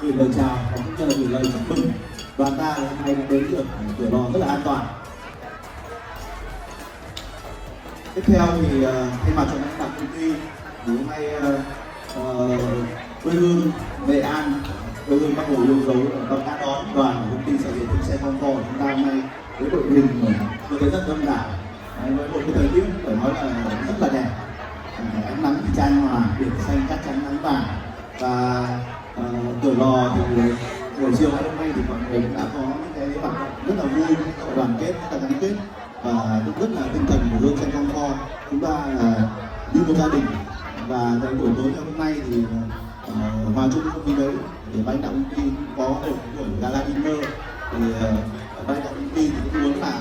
gửi lời chào và cũng như là gửi lời chúc mừng đoàn ta hôm nay đã đến được Cửa Lò rất là an toàn. Tiếp theo thì thay mặt cho lãnh đạo công ty thì hôm nay quê hương Nghệ An, quê hương Bác Hồ yêu dấu đã đón đoàn của công ty sở hữu xe Conco chúng ta hôm nay với đội hình tôi thấy rất đông đảo, với một cái thời tiết phải nói là rất là đẹp, ánh nắng thì chan hòa, biển xanh cát trắng nắng vàng. Và Cửa Lò thì buổi chiều ngày hôm nay thì mọi người cũng đã có những cái hoạt động rất là vui, rất là đoàn kết, rất là gắn kết và cũng rất là tinh thần của hương xe Conco chúng ta là như một gia đình. Và cái buổi tối ngày hôm nay thì hòa chung công ty đấy thì ban đạo công ty có một buổi gala dinner thì ban đạo công ty thì cũng muốn là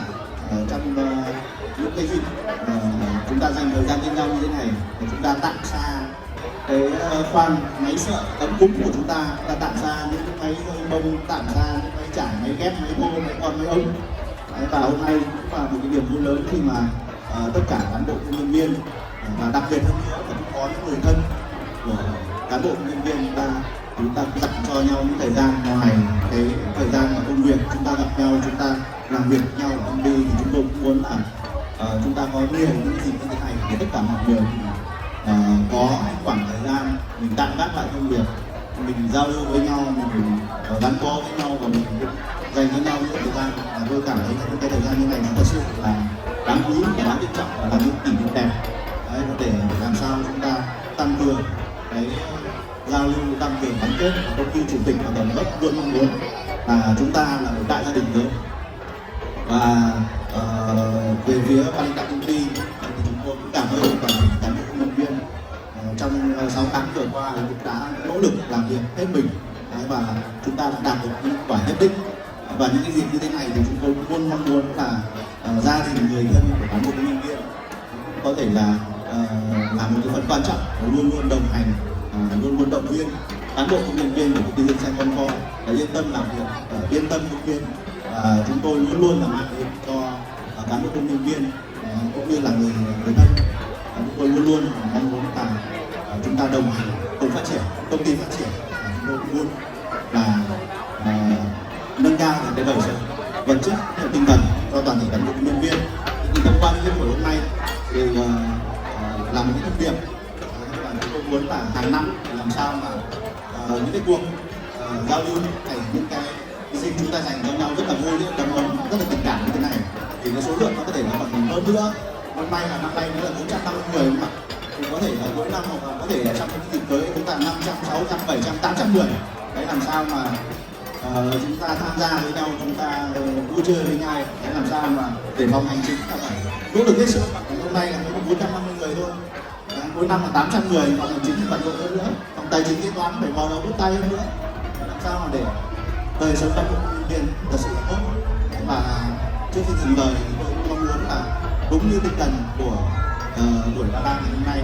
trong những cái dịp chúng ta dành thời gian bên nhau như thế này để chúng ta tạm xa cái khoan máy sợ ấm cúng của chúng ta tạm xa những cái máy hơi bông, tạm xa những máy chải, máy ghép, máy thô, máy con, máy ống. Và hôm nay cũng là một cái niềm vui lớn khi mà tất cả cán bộ công nhân viên và đặc biệt hơn nữa là cũng có những người thân của cán bộ công nhân viên chúng ta dành cho nhau những thời gian ngoài cái thời gian mà công việc chúng ta gặp nhau, chúng ta làm việc với nhau ở công ty. Thì chúng tôi cũng muốn là chúng ta có nhiều những dịp như thế này để tất cả mọi người có khoảng thời gian mình tạm gác lại công việc, mình giao lưu với nhau, mình gắn bó với nhau và mình dành cho nhau những thời gian. Tôi cảm thấy những cái thời gian như này nó thật sự là đáng quý và đáng trân trọng và là những kỷ niệm đẹp. Đấy, để làm sao chúng ta tăng cường cái giao lưu, tăng cường gắn kết. Công ty chủ tịch và tổng đốc luôn mong muốn là chúng ta là một đại gia đình lớn. Và về phía ban lãnh đạo công ty thì chúng tôi cũng cảm ơn toàn thể cán bộ công nhân viên trong 6 tháng vừa qua cũng đã nỗ lực làm việc hết mình. Và chúng ta đã đạt được những quả nhất định. Và những cái dịp như thế này thì chúng tôi cũng luôn mong muốn là gia đình, người thân của cán bộ công nhân viên có thể là một cái phần quan trọng, luôn luôn đồng hành, luôn luôn động viên cán bộ công nhân viên của công ty Hương Xe Conco là yên tâm làm việc, yên tâm công viên. Chúng tôi luôn luôn là mang đến cho cán bộ công nhân viên cũng như là người thân. Chúng tôi luôn luôn mong muốn là chúng ta đồng hành cùng phát triển, công ty phát triển. Chúng tôi cũng muốn là nâng cao cái đời sống vật chất và tinh thần cho toàn thể cán bộ công nhân viên. Thì thông qua những buổi hôm nay thì làm một cái thông điệp và chúng tôi muốn là hàng năm làm sao mà những cái cuộc giao lưu này, những cái dịp chúng ta dành cho nhau rất là vui, đầm ấm, rất là tình cảm như thế này thì cái số lượng nó có thể là còn hơn nữa. Năm nay nữa là 450 người mà thì có thể là mỗi năm hoặc là có thể là trong cái dịp tới chúng ta 500, 600, 700, 800 người. Đấy, làm sao mà chúng ta tham gia với nhau, chúng ta vui chơi với nhau, để làm sao mà để phòng hành chính là phải nỗ lực hết sức. Hôm nay là có 450 người thôi, cuối năm là 800 người, phòng hành chính bận rộn hơn nữa, phòng tài chính kế toán phải vào đầu bút tay hơn nữa. Làm sao mà để đời sống cán bộ công nhân viên thật sự là tốt. Và trước khi dừng lời thì tôi cũng mong muốn là đúng như tinh thần của buổi gala ngày hôm nay,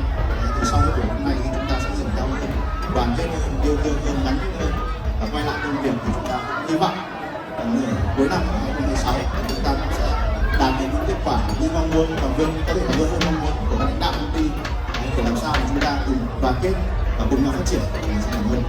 thì sau buổi hôm nay thì chúng ta sẽ dừng nhau hơn, đoàn kết hơn, yêu thương hơn, gắn kết hơn và quay lại công việc. Thì chúng ta hy vọng cuối năm 2016 chúng ta cũng sẽ đạt được những kết quả như mong muốn và có thể là vượt hơn mong muốn của các lãnh đạo công ty để làm sao mà chúng ta cùng đoàn kết và cùng nhau phát triển. Xin cảm ơn.